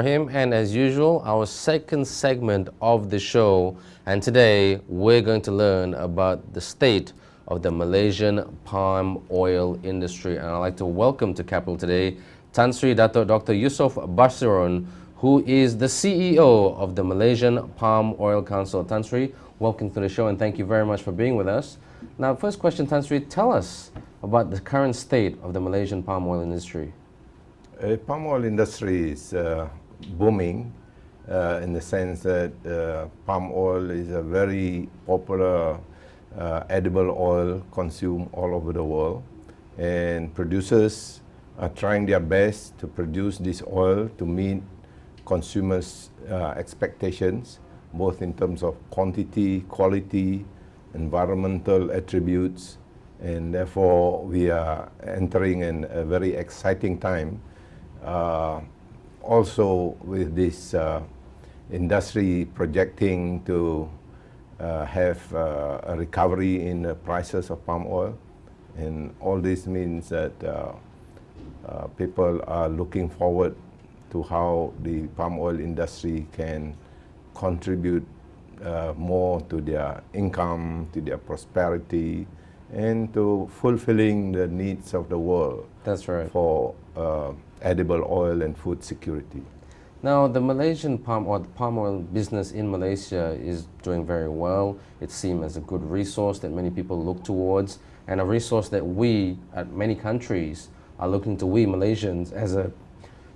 Him, and as usual, our second segment of the show, and today we're going to learn about the state of the Malaysian palm oil industry. And I'd like to welcome to Capital today Tan Sri Datuk Dr. Yusof Basiron, who is the CEO of the Malaysian Palm Oil Council. Tan Sri, welcome to the show and thank you very much for being with us. Now, first question, Tan Sri, tell us about the current state of the Malaysian palm oil industry. Palm oil industry is booming in the sense that palm oil is a very popular edible oil consumed all over the world, and producers are trying their best to produce this oil to meet consumers' expectations, both in terms of quantity, quality, environmental attributes, and therefore we are entering in a very exciting time. Also with this industry projecting to have a recovery in the prices of palm oil, and all this means that people are looking forward to how the palm oil industry can contribute more to their income, to their prosperity, and to fulfilling the needs of the world. That's right. For edible oil and food security. Now, the Malaysian palm oil business in Malaysia is doing very well. It's seen as a good resource that many people look towards, and a resource that we, at many countries, are looking to we Malaysians as a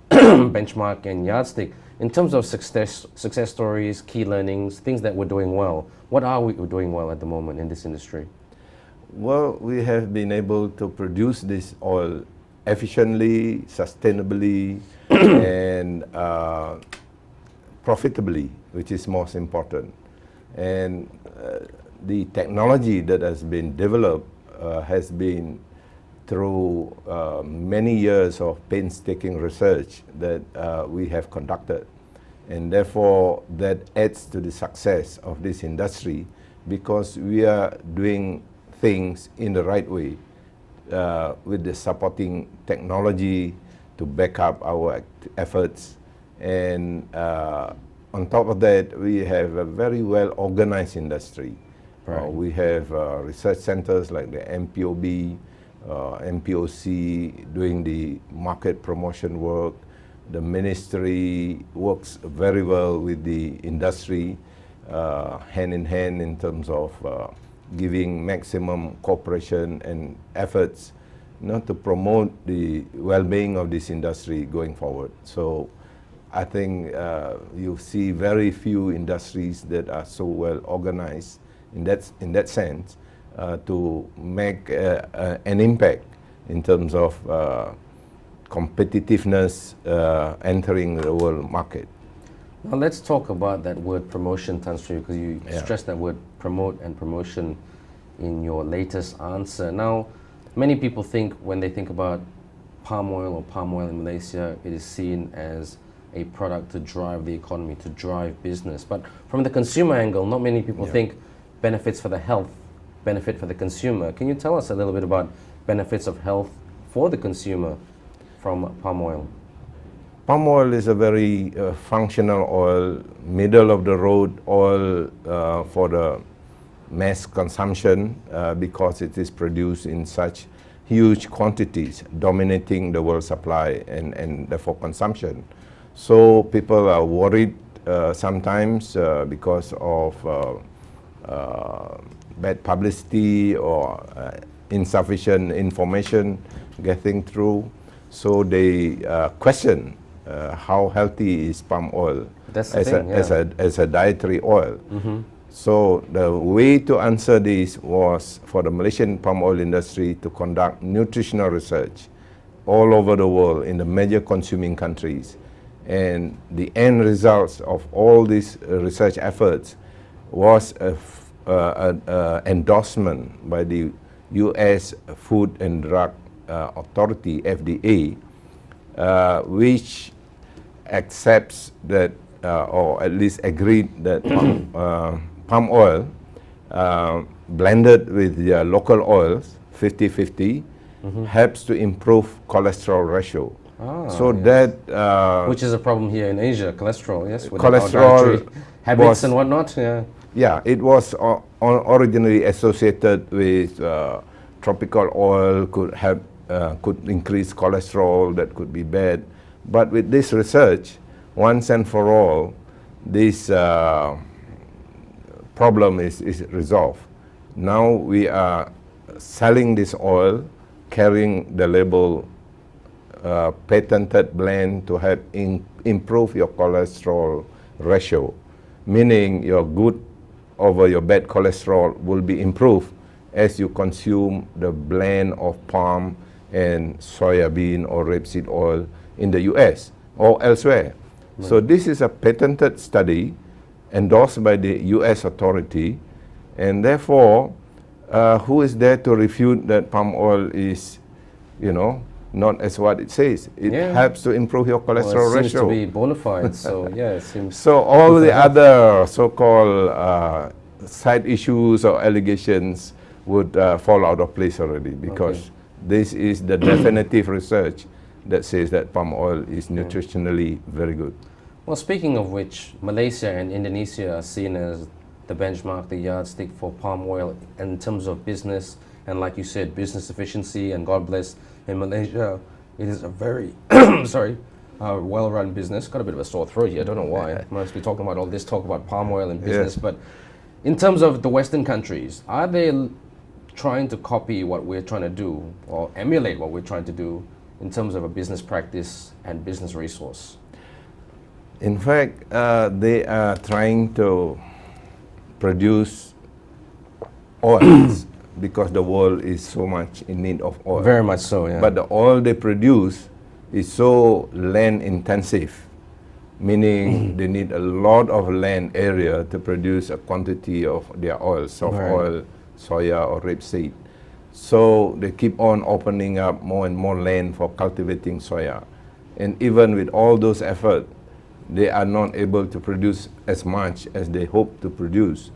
benchmark and yardstick. In terms of success stories, key learnings, things that we're doing well, what are we doing well at the moment in this industry? Well, we have been able to produce this oil efficiently, sustainably, and profitably, which is most important. And the technology that has been developed has been through many years of painstaking research that we have conducted. And therefore, that adds to the success of this industry, because we are doing things in the right way. With the supporting technology to back up our efforts, and on top of that, we have a very well organized industry. Right. We have research centers like the MPOB, MPOC doing the market promotion work. The ministry works very well with the industry, hand in hand in terms of giving maximum cooperation and efforts to promote the well-being of this industry going forward. So I think you see very few industries that are so well organized in that sense to make an impact in terms of competitiveness entering the world market. Now let's talk about that word promotion, Tan Sri, because you stressed that word promote and promotion in your latest answer. Now, many people think when they think about palm oil or palm oil in Malaysia, it is seen as a product to drive the economy, to drive business. But from the consumer angle, not many people think benefits for the health, benefit for the consumer. Can you tell us a little bit about benefits of health for the consumer from palm oil? Palm oil is a very functional oil, middle of the road oil for the mass consumption because it is produced in such huge quantities, dominating the world supply and therefore consumption. So people are worried sometimes because of bad publicity or insufficient information getting through. So they question how healthy is palm oil as a dietary oil. Mm-hmm. So the way to answer this was for the Malaysian palm oil industry to conduct nutritional research all over the world in the major consuming countries. And the end results of all these research efforts was an endorsement by the U.S. Food and Drug Authority, FDA, which accepts that, or at least agreed that palm oil blended with the local oils, 50-50, helps to improve cholesterol ratio. So yes. that which is a problem here in Asia, cholesterol, yes, with cholesterol our dietary habits was- and whatnot. yeah, it was originally associated with tropical oil could increase cholesterol, that could be bad. But with this research, once and for all, this problem is resolved. Now we are selling this oil, carrying the label patented blend to help improve your cholesterol ratio, meaning your good over your bad cholesterol will be improved as you consume the blend of palm and soybean or rapeseed oil in the US or elsewhere. Right. So this is a patented study endorsed by the US authority, and therefore who is there to refute that palm oil is, not as what it says. It helps to improve your cholesterol it seems ratio. to be bona fide, so it seems. So all the other so-called side issues or allegations would fall out of place already, because this is the definitive research that says that palm oil is nutritionally very good. Well, speaking of which, Malaysia and Indonesia are seen as the benchmark, the yardstick for palm oil in terms of business, and like you said, business efficiency, and God bless, in Malaysia, it is a very, well-run business. Got a bit of a sore throat here, I don't know why. I must be talking about all this talk about palm oil and business, but in terms of the Western countries, are they trying to copy what we're trying to do, or emulate what we're trying to do in terms of a business practice and business resource? In fact, they are trying to produce oils because the world is so much in need of oil. Very much so, yeah. But the oil they produce is so land intensive, meaning they need a lot of land area to produce a quantity of their oil, soft oil, soya or rapeseed. So they keep on opening up more and more land for cultivating soya. And even with all those efforts, they are not able to produce as much as they hope to produce.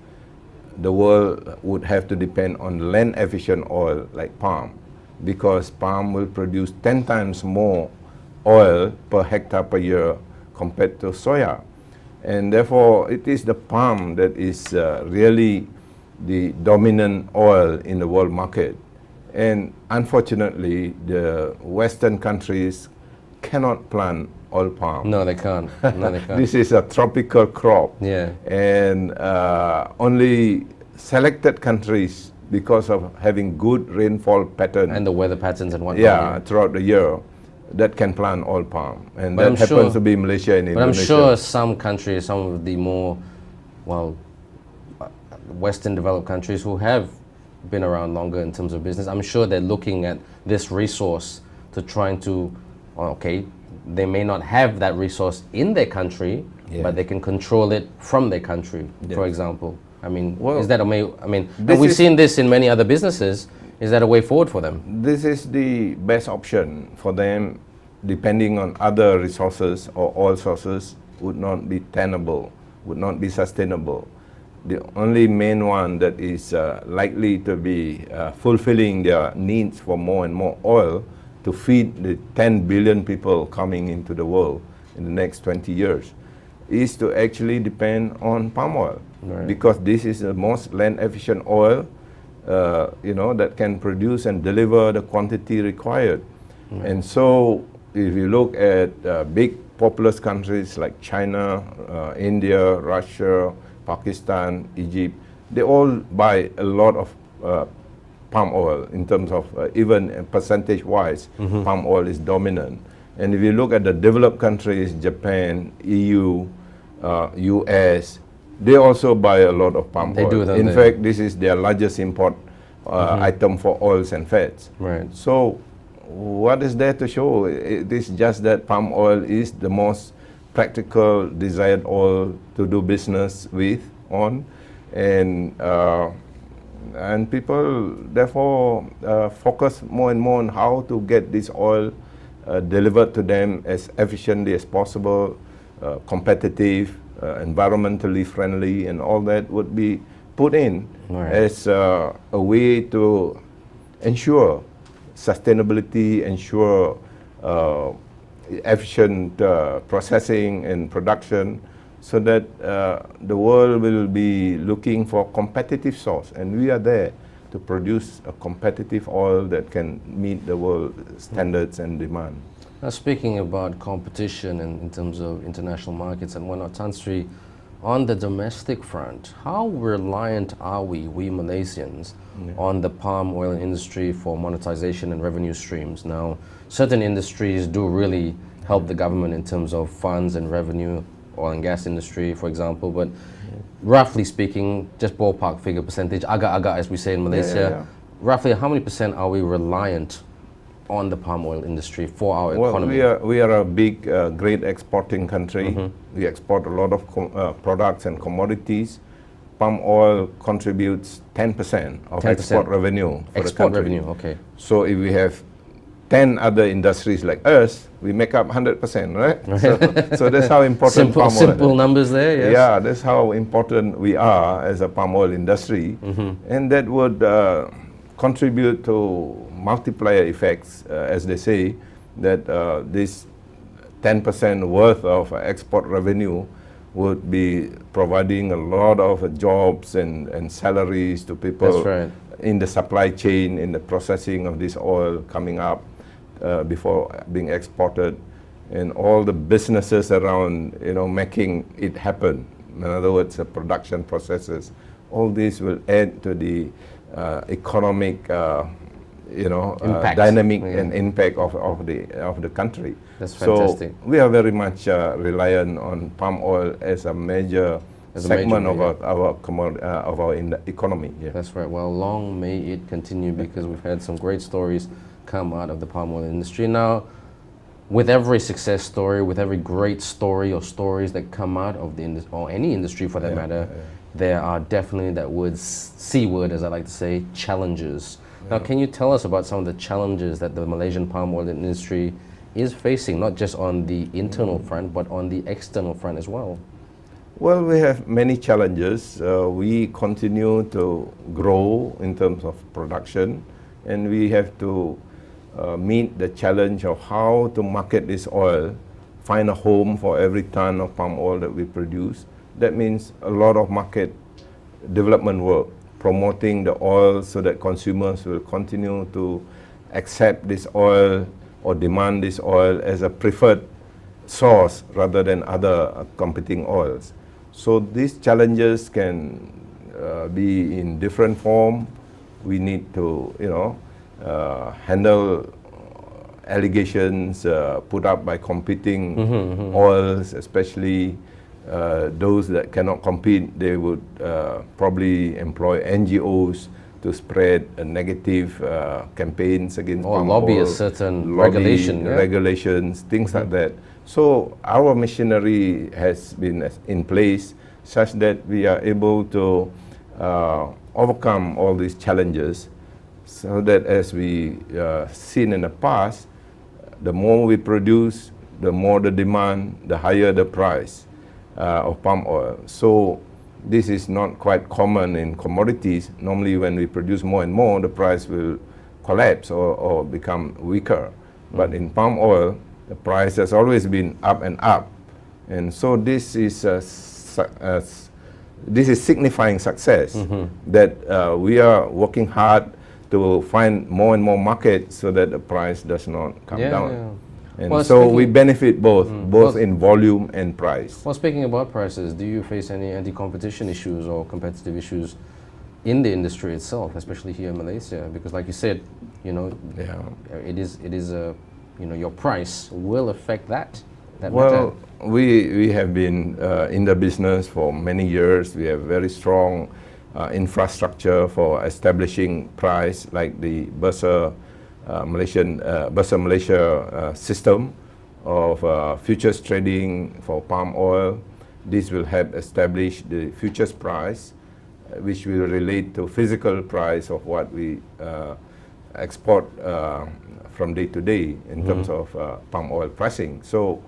The world would have to depend on land efficient oil like palm, because palm will produce 10 times more oil per hectare per year compared to soya. And therefore, it is the palm that is really the dominant oil in the world market. And unfortunately, the Western countries cannot plant oil palm. No, they can't. No, they can't. This is a tropical crop. Yeah. And only selected countries, because of having good rainfall pattern and the weather patterns and whatnot. Throughout the year, that can plant oil palm. And but that happens to be Malaysia and Indonesia. But I'm sure some countries, some of the more, Western developed countries who have been around longer in terms of business, I'm sure they're looking at this resource to trying to, they may not have that resource in their country, but they can control it from their country, for example. I mean, is that a way? I mean, we've seen this in many other businesses. Is that a way forward for them? This is the best option for them, depending on other resources or oil sources would not be tenable, would not be sustainable. The only main one that is likely to be fulfilling their needs for more and more oil to feed the 10 billion people coming into the world in the next 20 years is to actually depend on palm oil, because this is the most land efficient oil that can produce and deliver the quantity required. And so if you look at big populous countries like China, India, Russia, Pakistan, Egypt, they all buy a lot of palm oil in terms of even percentage-wise, palm oil is dominant. And if you look at the developed countries, Japan, EU, US, they also buy a lot of palm oil. In fact, this is their largest import item for oils and fats. Right. So what is there to show? It is just that palm oil is the most practical, desired oil to do business with and people therefore focus more and more on how to get this oil delivered to them as efficiently as possible, competitive, environmentally friendly, and all that would be put in as a way to ensure sustainability, ensure efficient processing and production, so that the world will be looking for competitive source, and we are there to produce a competitive oil that can meet the world standards and demand. Now, speaking about competition and in terms of international markets and whatnot, Tan Sri, on the domestic front, how reliant are we Malaysians, on the palm oil industry for monetization and revenue streams? Now, certain industries do really help the government in terms of funds and revenue, oil and gas industry, for example, but roughly speaking, just ballpark figure percentage, agak-agak as we say in Malaysia, roughly how many % are we reliant on the palm oil industry for our economy? We are a big, great exporting country. We export a lot of products and commodities. Palm oil contributes 10% of 10% export revenue for the country. Revenue, okay. So if we have 10 other industries like us, we make up 100%, right? So that's how important palm oil is. Simple numbers there, yes. Yeah, that's how important we are as a palm oil industry. And that would contribute to multiplier effects, as they say, that this 10% worth of export revenue would be providing a lot of jobs and salaries to people in the supply chain, in the processing of this oil coming up before being exported, and all the businesses around, making it happen. In other words, the production processes. All this will add to the economic, dynamic and impact of the country. That's fantastic. So we are very much reliant on palm oil as a major segment of our economy. Yeah. That's right. Well, long may it continue, because we've had some great stories come out of the palm oil industry. Now, with every success story, with every great story or stories that come out of the industry, or any industry for that matter, there are definitely that C word, as I like to say, challenges. Now, can you tell us about some of the challenges that the Malaysian palm oil industry is facing, not just on the internal front, but on the external front as well? Well, we have many challenges. We continue to grow in terms of production, and we have to meet the challenge of how to market this oil, find a home for every ton of palm oil that we produce. That means a lot of market development work, promoting the oil so that consumers will continue to accept this oil or demand this oil as a preferred source rather than other competing oils. So these challenges can be in different form. We need to, handle allegations put up by competing oils, especially those that cannot compete. They would probably employ NGOs to spread negative campaigns against palm oil. Or lobby a certain regulations, things like that. So our machinery has been in place such that we are able to overcome all these challenges, so that, as we seen in the past, the more we produce, the more the demand, the higher the price of palm oil. So this is not quite common in commodities. Normally when we produce more and more, the price will collapse or become weaker. But in palm oil, the price has always been up and up. And so this is signifying success, that we are working hard to find more and more markets so that the price does not come down. And well, so we benefit both in volume and price. Well, speaking about prices, do you face any anti-competition issues or competitive issues in the industry itself, especially here in Malaysia? Because, like you said, it is your price will affect that well, matter. We have been in the business for many years. We have very strong infrastructure for establishing price, like the Bursa Malaysia system of futures trading for palm oil. This will help establish the futures price, which will relate to physical price of what we export from day to day in terms of palm oil pricing. So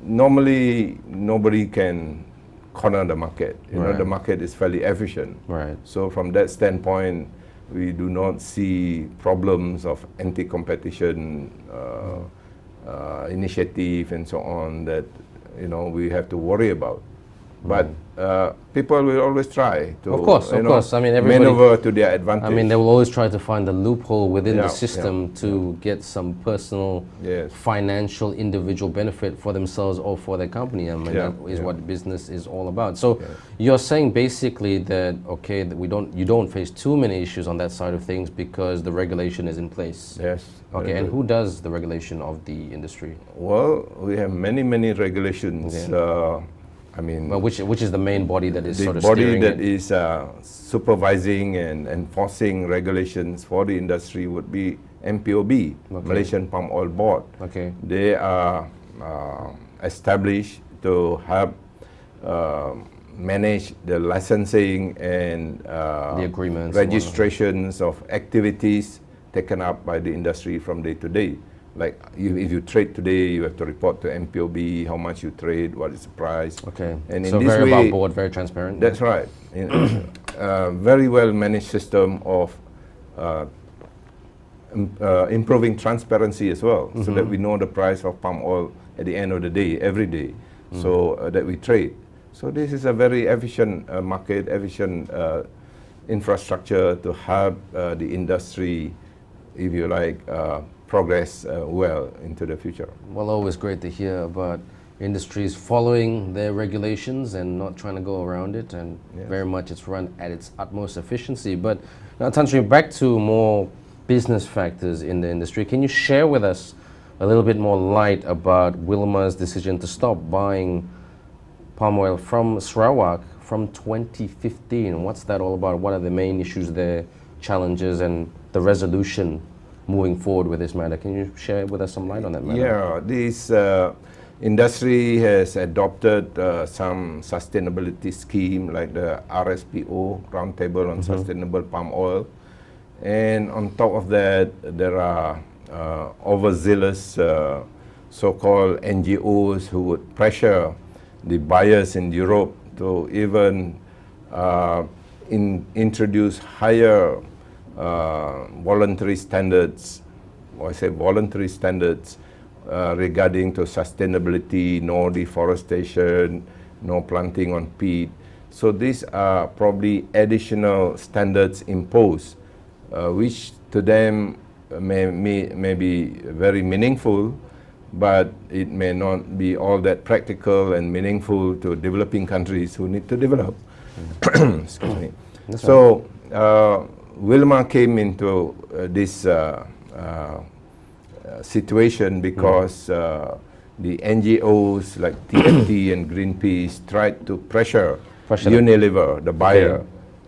normally nobody can corner the market. The market is fairly efficient. So from that standpoint, we do not see problems of anti-competition initiative and so on that we have to worry about. But people will always try to, of course. I mean, everybody, maneuver to their advantage. I mean, they will always try to find the loophole within the Yeah, system to get some personal, Yes. financial, individual benefit for themselves or for their company. I mean, Yeah, that is yeah. what business is all about. So you're saying basically that, okay, that you don't face too many issues on that side of things because the regulation is in place. Yes. Okay, and who does the regulation of the industry? Well, we have many regulations. I mean, Well, which is the main body that is the sort of body steering that it? is supervising and enforcing regulations for the industry would be MPOB, Malaysian Palm Oil Board. Okay. They are established to help manage the licensing and The agreements and registrations of activities taken up by the industry from day to day. Like if you trade today, you have to report to MPOB how much you trade, what is the price. Okay. And in so this very way, above board, very transparent. that's right. Very well managed system of improving transparency as well, so that we know the price of palm oil at the end of the day, every day, so that we trade. So this is a very efficient market, efficient infrastructure to help the industry, if you like, progress well into the future. Well, always great to hear about industries following their regulations and not trying to go around it, and very much it's run at its utmost efficiency. But now, Tan Sri, back to more business factors in the industry. Can you share with us a little bit more light about Wilmar's decision to stop buying palm oil from Sarawak from 2015? What's that all about? What are the main issues there, challenges, and the resolution moving forward with this matter? Can you share with us some light on that matter? Yeah, this industry has adopted some sustainability scheme like the RSPO, Roundtable on Sustainable Palm Oil. And on top of that, there are overzealous so-called NGOs who would pressure the buyers in Europe to even introduce higher voluntary standards, or I say voluntary standards regarding to sustainability, no deforestation, no planting on peat. So these are probably additional standards imposed, which to them may be very meaningful, but it may not be all that practical and meaningful to developing countries who need to develop. Excuse me. So Wilmar came into this situation because the NGOs like TFT and Greenpeace tried to pressure Unilever, the buyer,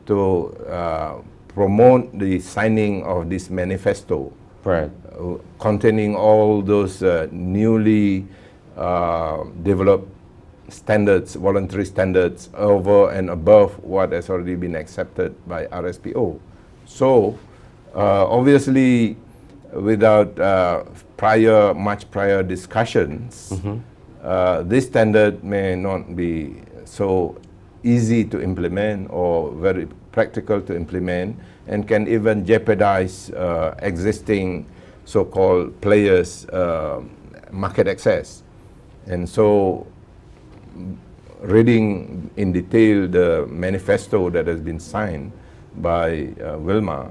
to promote the signing of this manifesto, containing all those newly developed standards, voluntary standards, over and above what has already been accepted by RSPO. So, obviously, without much prior discussions, this standard may not be so easy to implement or very practical to implement, and can even jeopardize existing so-called players' market access. And so, reading in detail the manifesto that has been signed by Wilmar,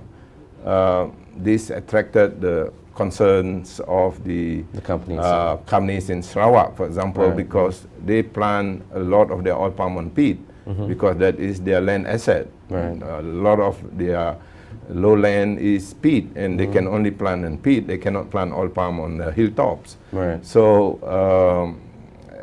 this attracted the concerns of the companies in Sarawak, for example, because they plant a lot of their oil palm on peat, because that is their land asset. A lot of their lowland is peat, and they can only plant on peat. They cannot plant oil palm on the hilltops. So,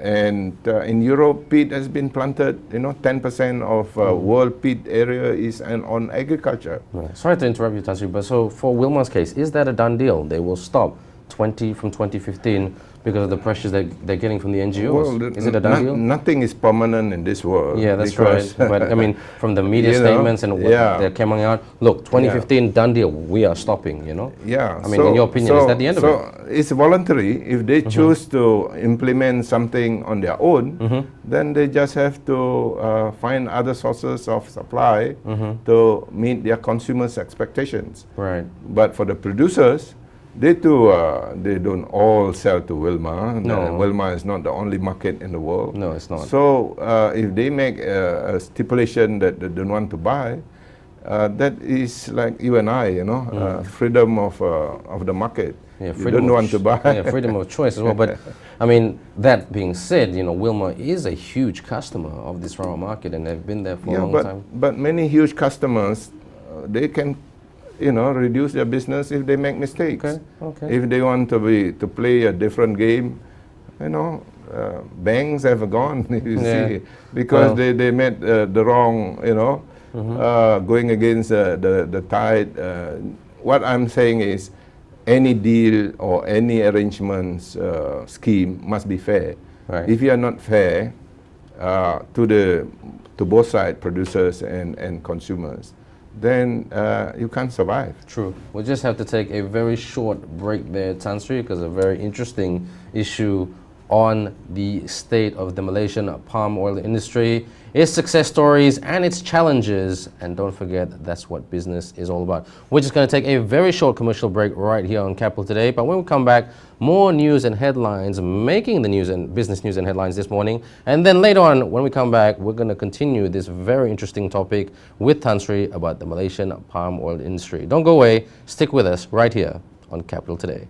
in Europe, peat has been planted. 10% of world peat area is on agriculture. Sorry to interrupt you, Tasri, but so for Wilmar's case, is that a done deal? They will stop from 2015 because of the pressures they're getting from the NGOs. Well, is it a done deal? Nothing is permanent in this world. Yeah, that's right. But I mean, from the media statements and what they're coming out, look, 2015 done deal. We are stopping. Yeah. I mean, in your opinion, is that the end of it? So it's voluntary. If they choose to implement something on their own, then they just have to find other sources of supply to meet their consumers' expectations. Right. But for the producers, They too, they don't all sell to Wilmar. No. Wilmar is not the only market in the world. No, it's not. So if they make a stipulation that they don't want to buy, that is like you and I, freedom of the market. Yeah, you don't want to buy. Yeah, freedom of choice as well. But I mean, that being said, Wilmar is a huge customer of this Sarawak market, and they've been there for a long time. But many huge customers, they can, reduce their business if they make mistakes. Okay. If they want to play a different game, banks have gone. You see, because they made the wrong, going against the tide. What I'm saying is, any deal or any arrangements scheme must be fair. Right. If you are not fair to both sides, producers and consumers, then you can't survive. True. We'll just have to take a very short break there, Tan Sri, because a very interesting issue on the state of the Malaysian palm oil industry, its success stories and its challenges. And don't forget, that's what business is all about. We're just going to take a very short commercial break right here on Capital Today. But when we come back, more news and headlines making the news and business news and headlines this morning. And then later on, when we come back, we're going to continue this very interesting topic with Tan Sri about the Malaysian palm oil industry. Don't go away. Stick with us right here on Capital Today.